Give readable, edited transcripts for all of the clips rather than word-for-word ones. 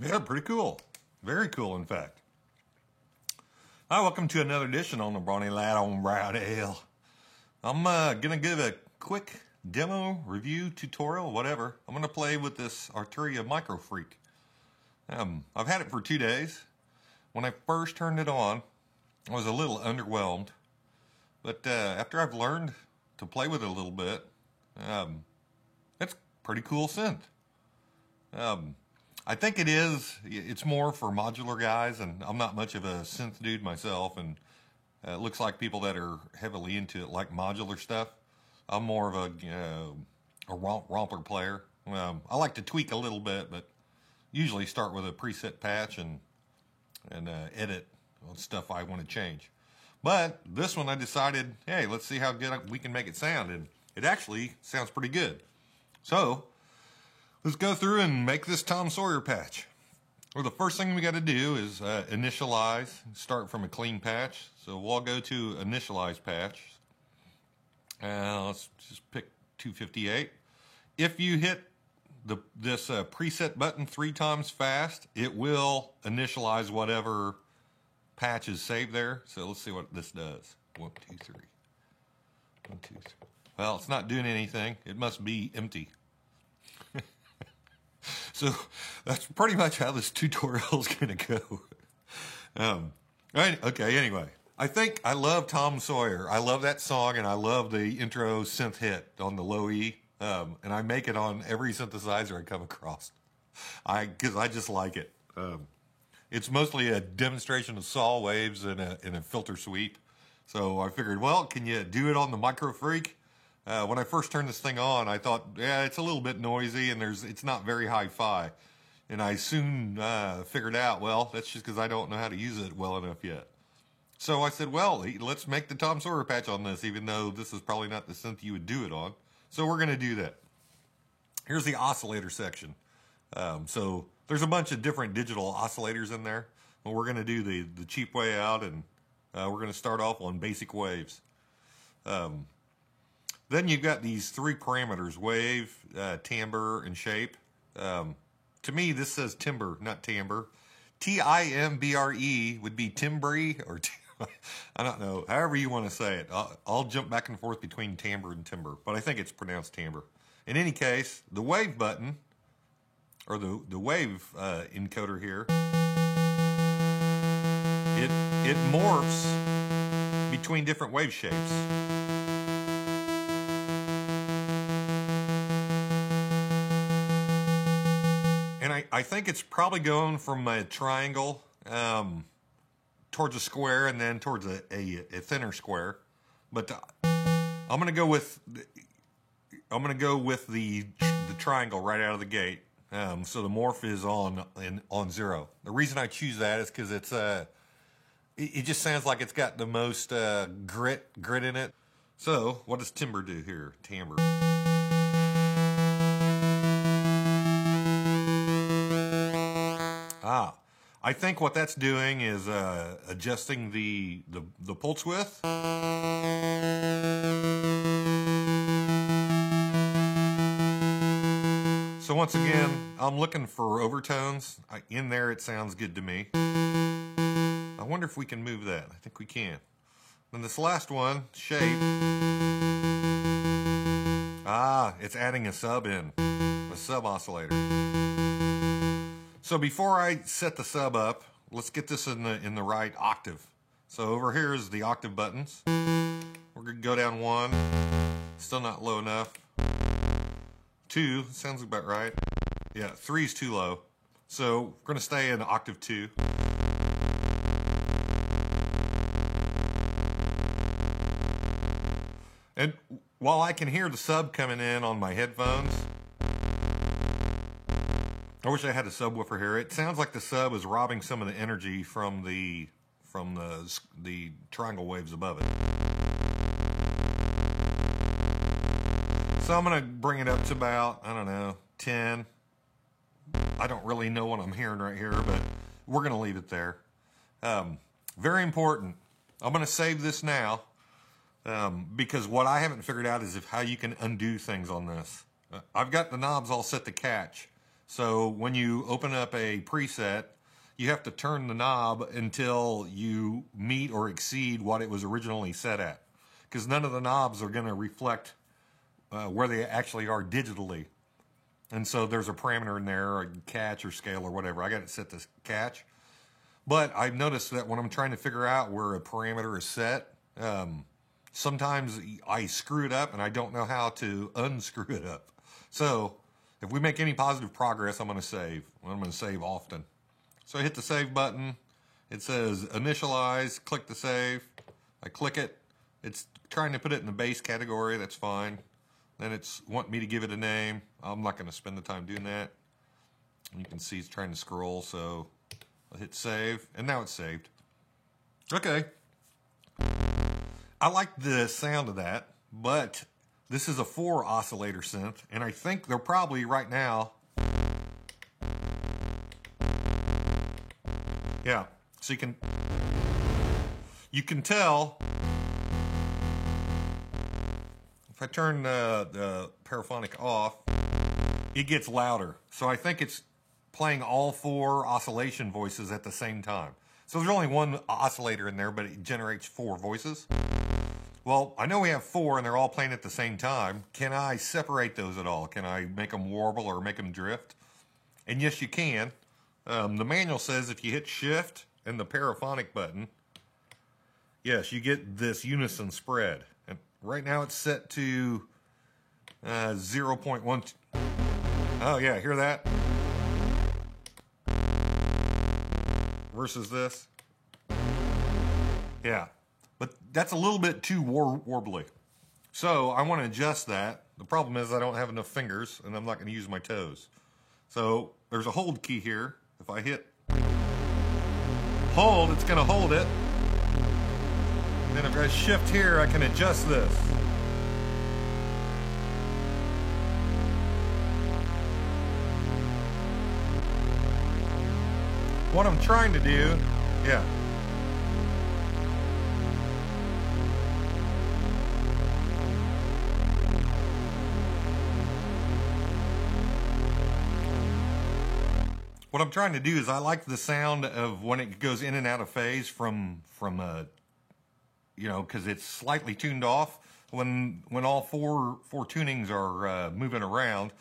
Yeah, pretty cool. Very cool, in fact. Hi, welcome to another edition on the Brawny Lad on Brown Ale. I'm going to give a quick demo, review, tutorial, whatever. I'm going to play with this Arturia Micro Freak. I've had it for 2 days. When I first turned it on, I was a little underwhelmed. But after I've learned to play with it a little bit, it's pretty cool synth. I think it's more for modular guys, and I'm not much of a synth dude myself, and it looks like people that are heavily into it like modular stuff. I'm more of a romper player. I like to tweak a little bit, but usually start with a preset patch and edit on stuff I want to change. But this one I decided, hey, let's see how good we can make it sound, and it actually sounds pretty good. So let's go through and make this Tom Sawyer patch. Well, the first thing we got to do is initialize, start from a clean patch. So we'll go to initialize patch. Let's just pick 258. If you hit this preset button 3 times fast, it will initialize whatever patch is saved there. So let's see what this does. 1, 2, 3. 1, 2, 3. Well, it's not doing anything. It must be empty. So that's pretty much how this tutorial is going to go. Okay, anyway. I love Tom Sawyer. I love that song, and I love the intro synth hit on the low E. And I make it on every synthesizer I come across. Because I just like it. It's mostly a demonstration of saw waves in a filter suite. So I figured, well, can you do it on the Micro Freak? When I first turned this thing on, I thought, yeah, it's a little bit noisy and it's not very hi-fi. And I soon figured out, well, that's just because I don't know how to use it well enough yet. So I said, well, let's make the Tom Sawyer patch on this, even though this is probably not the synth you would do it on. So we're going to do that. Here's the oscillator section. So there's a bunch of different digital oscillators in there. Well, we're going to do the cheap way out, and we're going to start off on basic waves. Then you've got these 3 parameters, wave, timbre, and shape. To me, this says timbre, not timbre. Timbre would be timbre, or I don't know, however you want to say it. I'll jump back and forth between timbre and timbre, but I think it's pronounced timbre. In any case, the wave button, or the wave encoder here, it morphs between different wave shapes. And I think it's probably going from a triangle towards a square and then towards a thinner square. But I'm gonna go with the triangle right out of the gate. So the morph is on 0. The reason I choose that is because it just sounds like it's got the most grit in it. So what does timbre do here? Timbre. I think what that's doing is adjusting the pulse width. So once again, I'm looking for overtones. In there, it sounds good to me. I wonder if we can move that. I think we can. Then this last one, shape. It's adding a sub in, a sub oscillator. So before I set the sub up, let's get this in the right octave. So over here is the octave buttons. We're gonna go down 1, still not low enough. 2, sounds about right. Yeah, 3 is too low. So we're gonna stay in octave 2. And while I can hear the sub coming in on my headphones, I wish I had a subwoofer here. It sounds like the sub is robbing some of the energy from the triangle waves above it. So I'm gonna bring it up to about, I don't know, 10. I don't really know what I'm hearing right here, but we're gonna leave it there. Very important. I'm gonna save this now because what I haven't figured out is how you can undo things on this. I've got the knobs all set to catch. So when you open up a preset, you have to turn the knob until you meet or exceed what it was originally set at. Because none of the knobs are going to reflect where they actually are digitally. And so there's a parameter in there, a catch or scale or whatever. I got it set to catch. But I've noticed that when I'm trying to figure out where a parameter is set, sometimes I screw it up and I don't know how to unscrew it up. So if we make any positive progress, I'm going to save. I'm going to save often. So I hit the save button. It says initialize, click to save. I click it. It's trying to put it in the base category. That's fine. Then it's wanting me to give it a name. I'm not going to spend the time doing that. You can see it's trying to scroll, so I'll hit save, and now it's saved. Okay. I like the sound of that, but this is a 4 oscillator synth, and I think they're probably right now. Yeah, so you can tell. If I turn the paraphonic off, it gets louder. So I think it's playing all 4 oscillation voices at the same time. So there's only one oscillator in there, but it generates 4 voices. Well, I know we have 4 and they're all playing at the same time. Can I separate those at all? Can I make them warble or make them drift? And yes, you can. The manual says if you hit shift and the paraphonic button, yes, you get this unison spread. And right now it's set to 0.1. Oh yeah, hear that? Versus this. Yeah, but that's a little bit too warbly. So I want to adjust that. The problem is I don't have enough fingers and I'm not going to use my toes. So there's a hold key here. If I hit hold, it's going to hold it. And then if I shift here, I can adjust this. What I'm trying to do, yeah. What I'm trying to do is I like the sound of when it goes in and out of phase from you know, because it's slightly tuned off. When all four tunings are moving around,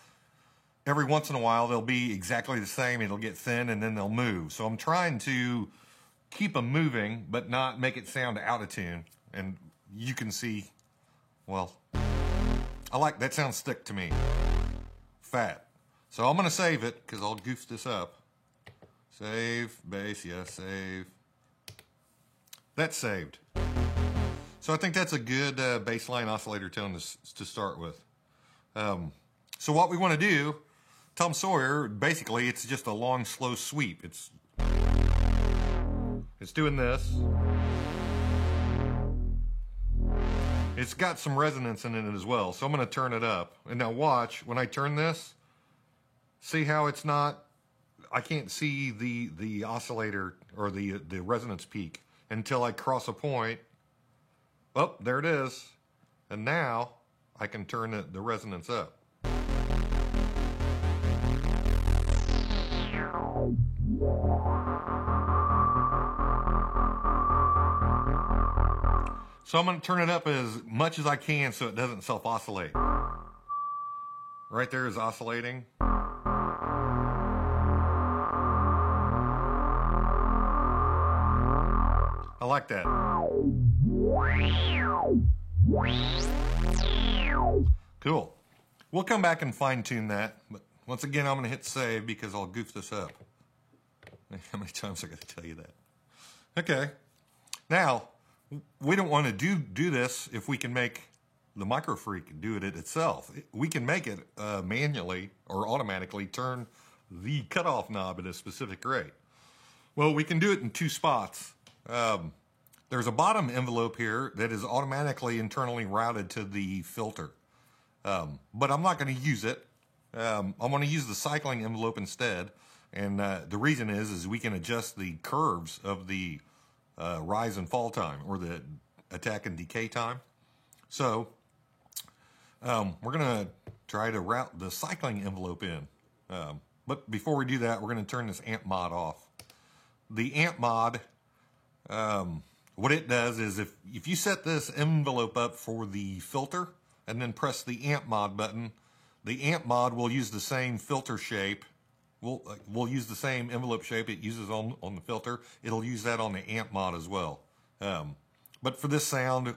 every once in a while they'll be exactly the same. It'll get thin and then they'll move. So I'm trying to keep them moving, but not make it sound out of tune. And you can see, well, I like that sounds thick to me. Fat. So I'm going to save it because I'll goof this up. Save, bass, yes, save. That's saved. So I think that's a good baseline oscillator tone to start with. So what we want to do, Tom Sawyer, basically it's just a long, slow sweep. It's doing this. It's got some resonance in it as well, so I'm going to turn it up. And now watch, when I turn this, see how it's not, I can't see the oscillator or the resonance peak until I cross a point. Oh, there it is. And now I can turn the resonance up. So I'm going to turn it up as much as I can so it doesn't self-oscillate. Right there is oscillating. I like that. Cool. We'll come back and fine-tune that, but once again, I'm going to hit save because I'll goof this up. How many times I got to tell you that? Okay. Now, we don't want to do this if we can make the MicroFreak do it itself. We can make it manually or automatically turn the cutoff knob at a specific rate. Well, we can do it in 2 spots. There's a bottom envelope here that is automatically internally routed to the filter. But I'm not going to use it. I'm going to use the cycling envelope instead. And the reason is we can adjust the curves of the rise and fall time or the attack and decay time. So we're going to try to route the cycling envelope in. But before we do that, we're going to turn this amp mod off. The amp mod, what it does is if you set this envelope up for the filter and then press the amp mod button, the amp mod will use the same filter shape. We'll use the same envelope shape it uses on the filter. It'll use that on the amp mod as well. But for this sound,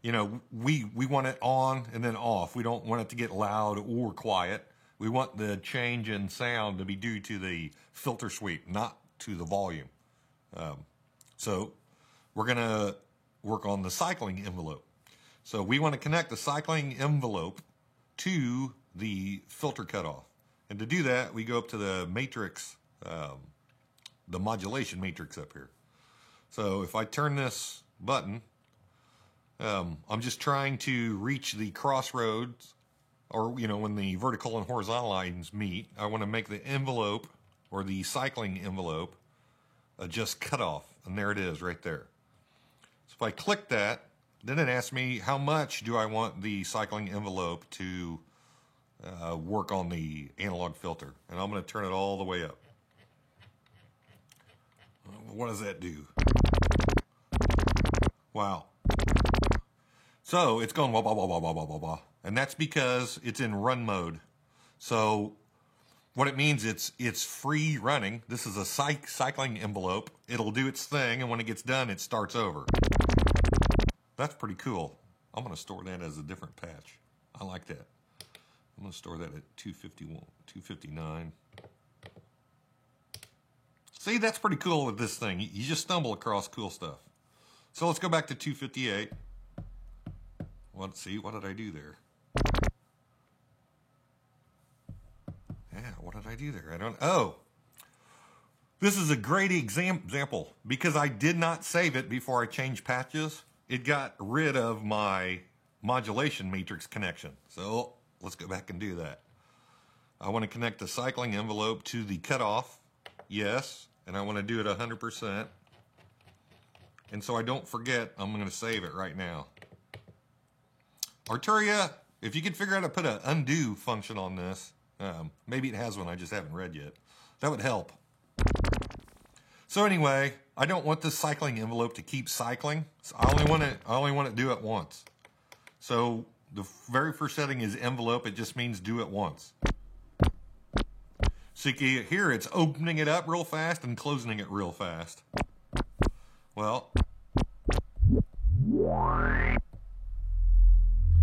you know, we want it on and then off. We don't want it to get loud or quiet. We want the change in sound to be due to the filter sweep, not to the volume. So we're going to work on the cycling envelope. So we want to connect the cycling envelope to the filter cutoff. And to do that, we go up to the matrix, the modulation matrix up here. So if I turn this button, I'm just trying to reach the crossroads, or, you know, when the vertical and horizontal lines meet. I want to make the envelope, or the cycling envelope, just cut off. And there it is right there. So if I click that, then it asks me how much do I want the cycling envelope to work on the analog filter. And I'm going to turn it all the way up. What does that do? Wow. So it's going wah, wah, wah, wah, wah, wah, wah, wah. And that's because it's in run mode. So what it means, it's free running. This is a cycling envelope. It'll do its thing, and when it gets done, it starts over. That's pretty cool. I'm going to store that as a different patch. I like that. I'm going to store that at 251, 259. See, that's pretty cool with this thing. You just stumble across cool stuff. So let's go back to 258. Let's see, what did I do there? Yeah, what did I do there? I don't, oh. This is a great example because I did not save it before I changed patches. It got rid of my modulation matrix connection. So let's go back and do that. I want to connect the cycling envelope to the cutoff. Yes. And I want to do it 100%. And so I don't forget, I'm going to save it right now. Arturia, if you could figure out how to put an undo function on this, maybe it has one I just haven't read yet. That would help. So anyway, I don't want this cycling envelope to keep cycling. So I only want to do it once. So the very first setting is envelope. It just means do it once. So you can hear it's opening it up real fast and closing it real fast. Well,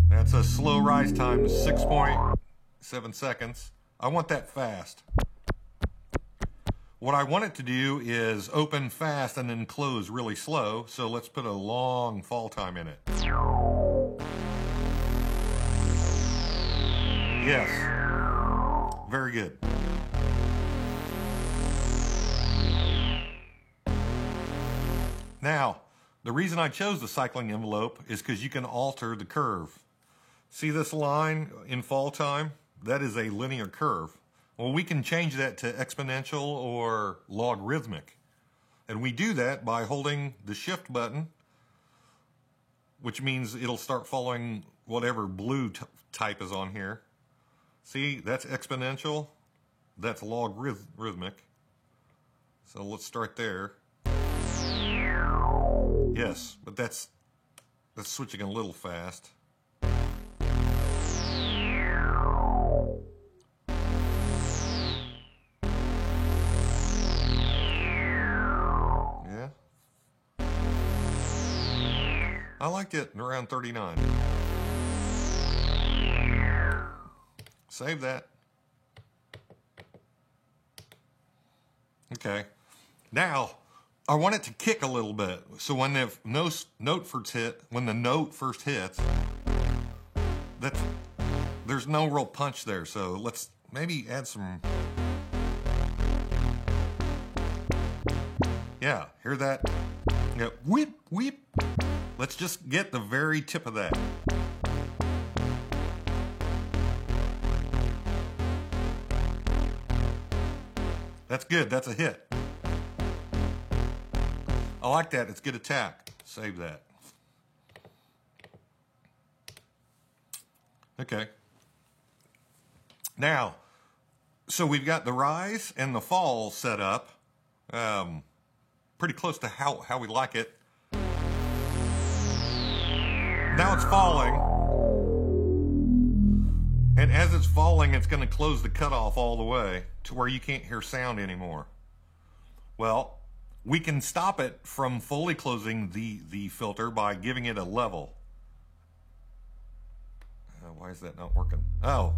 that's a slow rise time, 6.7 seconds. I want that fast. What I want it to do is open fast and then close really slow. So let's put a long fall time in it. Yes. Very good. Now, the reason I chose the cycling envelope is because you can alter the curve. See this line in fall time? That is a linear curve. Well, we can change that to exponential or logarithmic. And we do that by holding the shift button, which means it'll start following whatever blue type is on here. See, that's exponential. That's logarithmic. So let's start there. Yes, but that's switching a little fast. Yeah. I liked it around 39. Save that. Okay. Now, I want it to kick a little bit. So when the note first hits, there's no real punch there. So let's maybe add some. Yeah, hear that? Yeah, whip, whip. Let's just get the very tip of that. That's good. That's a hit. I like that. It's good attack. Save that. Okay. Now, So we've got the rise and the fall set up. Pretty close to how we like it. Now it's falling. And as it's falling, it's going to close the cutoff all the way to where you can't hear sound anymore. Well, we can stop it from fully closing the filter by giving it a level. Why is that not working? Oh.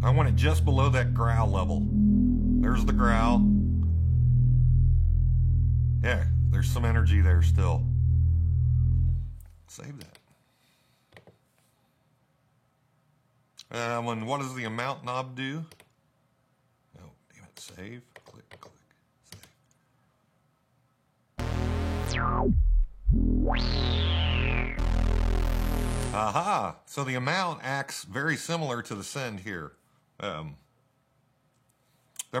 I want it just below that growl level. There's the growl. Yeah, there's some energy there still. Save that. And what does the amount knob do? Oh, damn it. Save. Click, click, save. Aha! So the amount acts very similar to the send here. That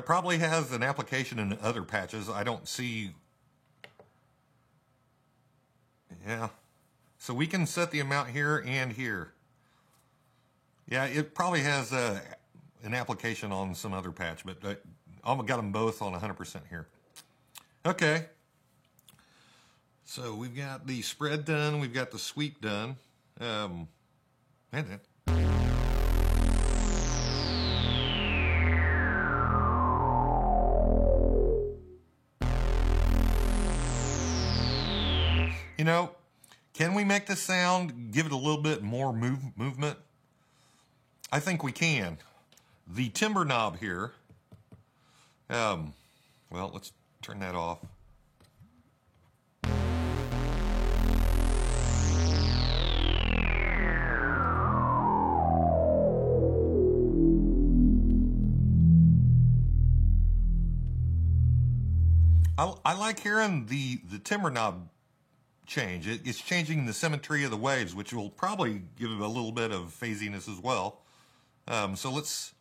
probably has an application in other patches. I don't see. Yeah. So we can set the amount here and here. Yeah, it probably has an application on some other patch, but I've got them both on 100% here. Okay. So we've got the spread done. We've got the sweep done. You know, can we make the sound, give it a little bit more movement? I think we can. The timbre knob here, well, let's turn that off. I like hearing the timbre knob change. It's changing the symmetry of the waves, which will probably give it a little bit of phasiness as well. So let's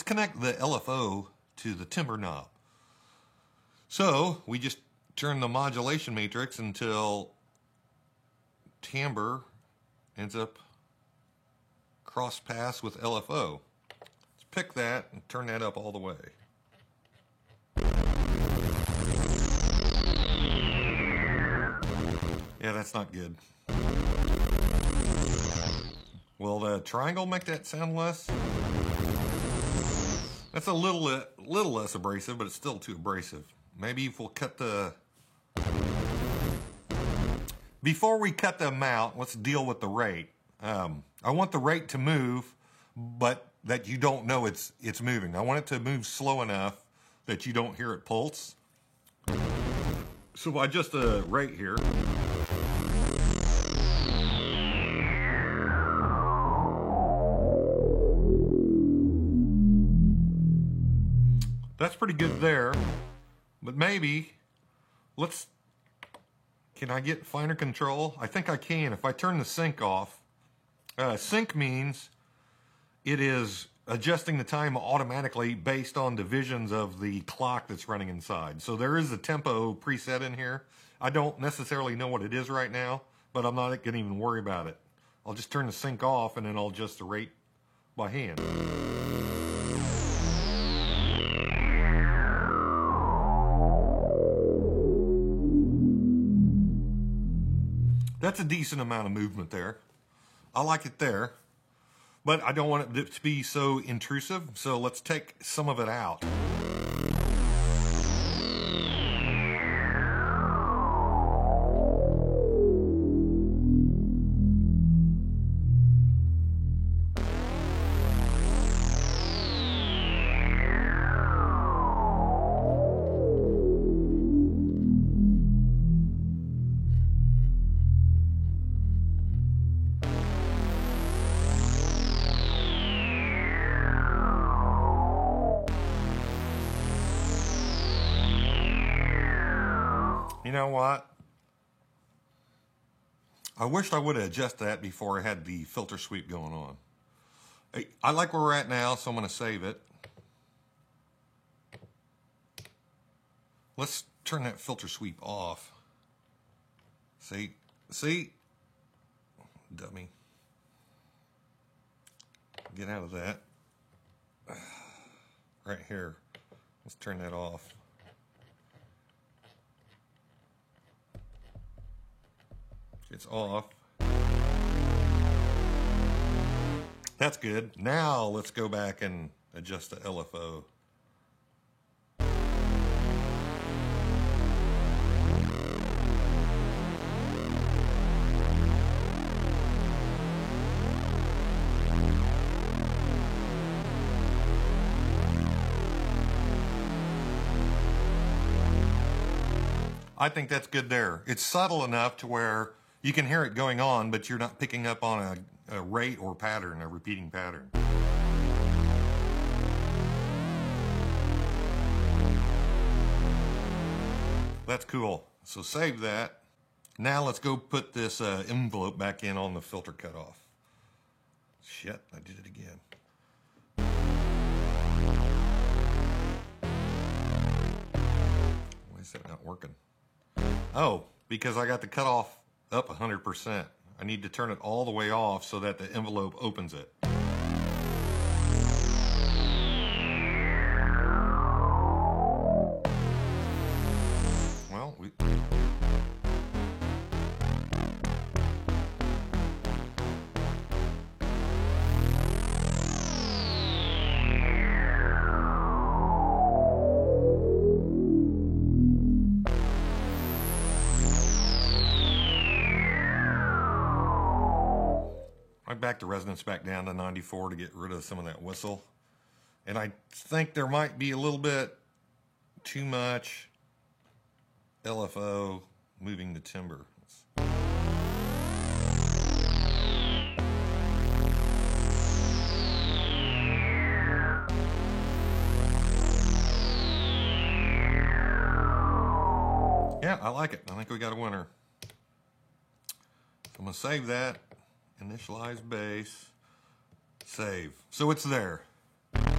connect the LFO to the timbre knob. So we just turn the modulation matrix until timbre ends up cross pass with LFO. Let's pick that and turn that up all the way. Yeah, that's not good. Will the triangle make that sound less? That's a little less abrasive, but it's still too abrasive. Maybe if we'll cut the... Before we cut the amount, let's deal with the rate. I want the rate to move, but that you don't know it's moving. I want it to move slow enough that you don't hear it pulse. So if I adjust the rate here... That's pretty good there, but maybe can I get finer control? I think I can if I turn the sync off. Sync means it is adjusting the time automatically based on divisions of the clock that's running inside. So there is a tempo preset in here. I don't necessarily know what it is right now, but I'm not going to even worry about it. I'll just turn the sync off and then I'll adjust the rate by hand. That's a decent amount of movement there. I like it there, but I don't want it to be so intrusive, so let's take some of it out. You know what? I wished I would have adjusted that before I had the filter sweep going on. I like where we're at now, so I'm going to save it. Let's turn that filter sweep off. See, Dummy. Get out of that. Right here. Let's turn that off. It's off. That's good. Now let's go back and adjust the LFO. I think that's good there. It's subtle enough to where you can hear it going on, but you're not picking up on a rate or pattern, a repeating pattern. That's cool. So save that. Now let's go put this envelope back in on the filter cutoff. Shit, I did it again. Why is that not working? Oh, because I got the cutoff up 100%. I need to turn it all the way off so that the envelope opens it. Well, I backed the resonance back down to 94 to get rid of some of that whistle. And I think there might be a little bit too much LFO moving the timbre. Yeah, I like it. I think we got a winner. So I'm going to save that. Initialize bass. Save. So it's there. What's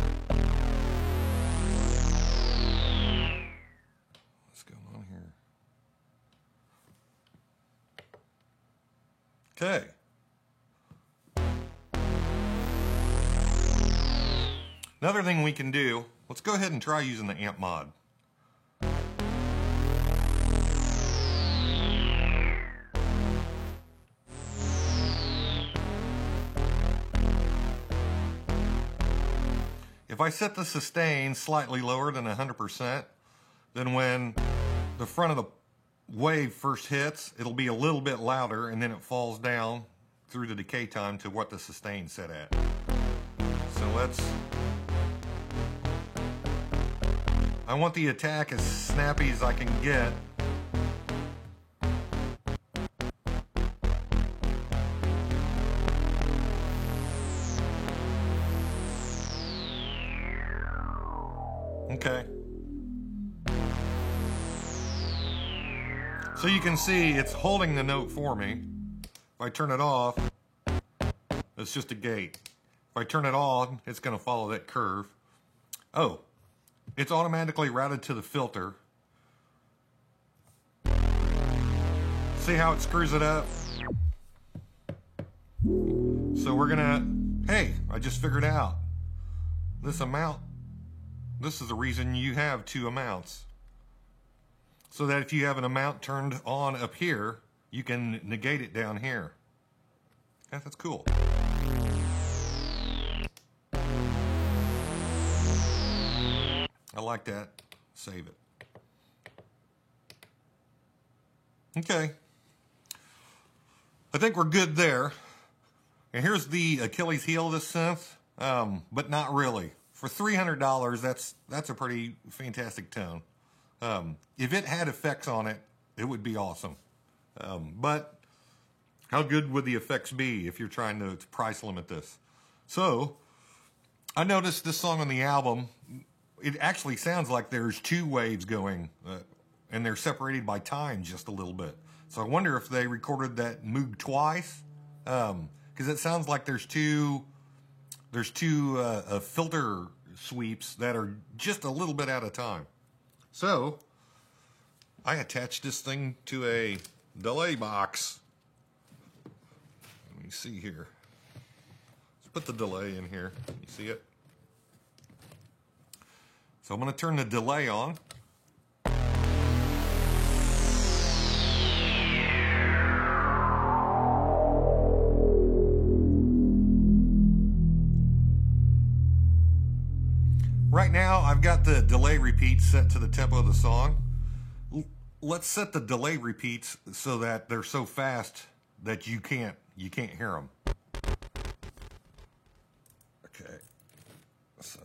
going on here? Okay. Another thing we can do, let's go ahead and try using the amp mod. If I set the sustain slightly lower than 100%, then when the front of the wave first hits, it'll be a little bit louder, and then it falls down through the decay time to what the sustain's set at. So I want the attack as snappy as I can get. Okay. So you can see it's holding the note for me. If I turn it off, it's just a gate. If I turn it on, it's going to follow that curve. Oh, it's automatically routed to the filter. See how it screws it up? So we're going to, hey, I just figured out this amount. This is the reason you have two amounts. So that if you have an amount turned on up here, you can negate it down here. Yeah, that's cool. I like that. Save it. Okay. I think we're good there. And here's the Achilles heel of this synth, but not really. For $300, that's a pretty fantastic tone. If it had effects on it, it would be awesome. But how good would the effects be if you're trying to price limit this? So I noticed this song on the album, it actually sounds like there's two waves going, and they're separated by time just a little bit. So I wonder if they recorded that Moog twice, because it sounds like there's two filter sweeps that are just a little bit out of time. So I attached this thing to a delay box. Let me see here. Let's put the delay in here. You see it? So I'm going to turn the delay on. Right now, I've got the delay repeats set to the tempo of the song. Let's set the delay repeats so that they're so fast that you can't hear them. Okay, so.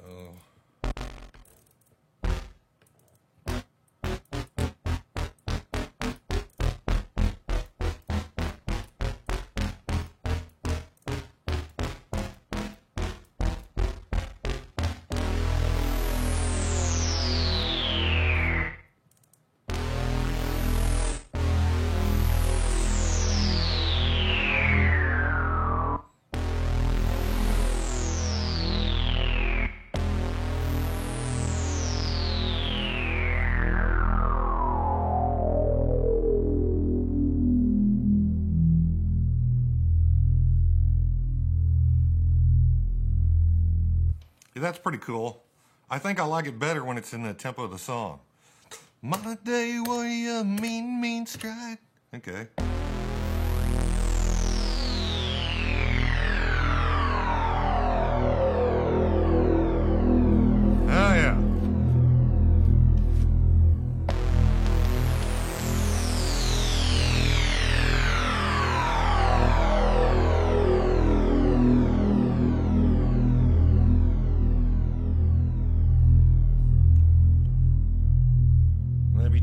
That's pretty cool. I think I like it better when it's in the tempo of the song. My day was a mean stride. Okay. Oh, yeah.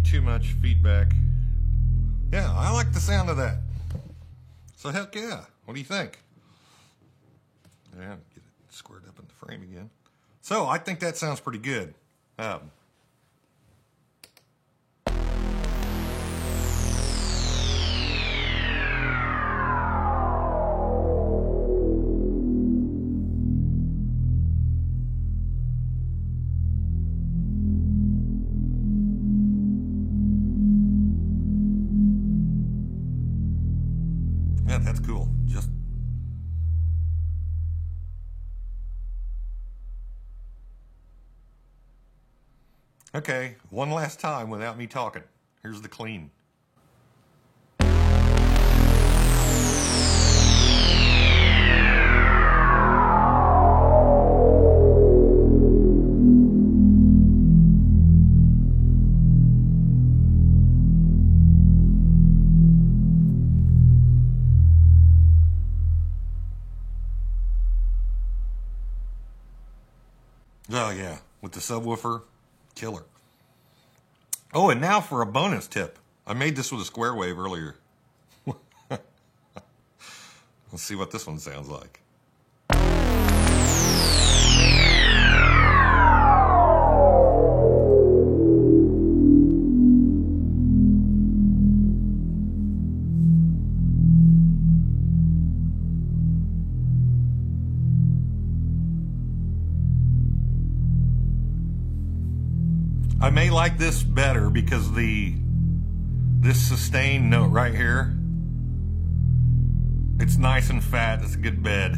Too much feedback. Yeah, I like the sound of that. So heck yeah. What do you think? Yeah, get it squared up in the frame again. So I think that sounds pretty good. Yeah, that's cool. Just okay, one last time without me talking. Here's the clean. Oh yeah, with the subwoofer, killer. Oh, and now for a bonus tip. I made this with a square wave earlier. Let's see what this one sounds like. I may like this better because this sustained note right here, it's nice and fat. It's a good bed.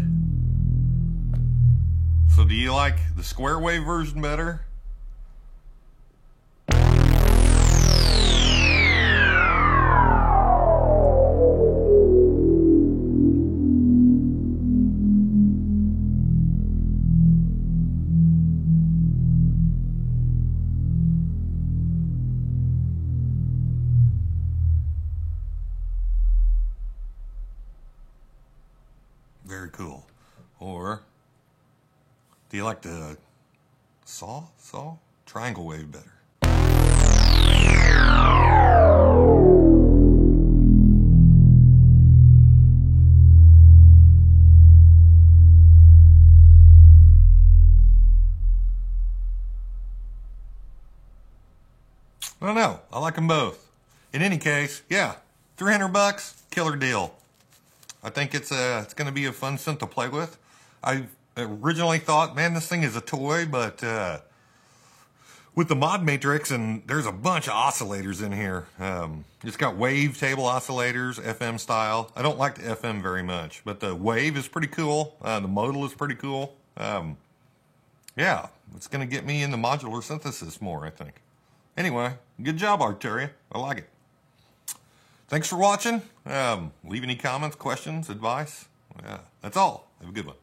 So do you like the square wave version better? Very cool. Or do you like the saw triangle wave better? I don't know. I like them both. In any case, yeah, $300, killer deal. I think it's going to be a fun synth to play with. I originally thought, man, this thing is a toy, but with the mod matrix, and there's a bunch of oscillators in here. It's got wave-table oscillators, FM style. I don't like the FM very much, but the wave is pretty cool. The modal is pretty cool. Yeah, it's going to get me into modular synthesis more, I think. Anyway, good job, Arturia. I like it. Thanks for watching. Leave any comments, questions, advice. Yeah, that's all. Have a good one.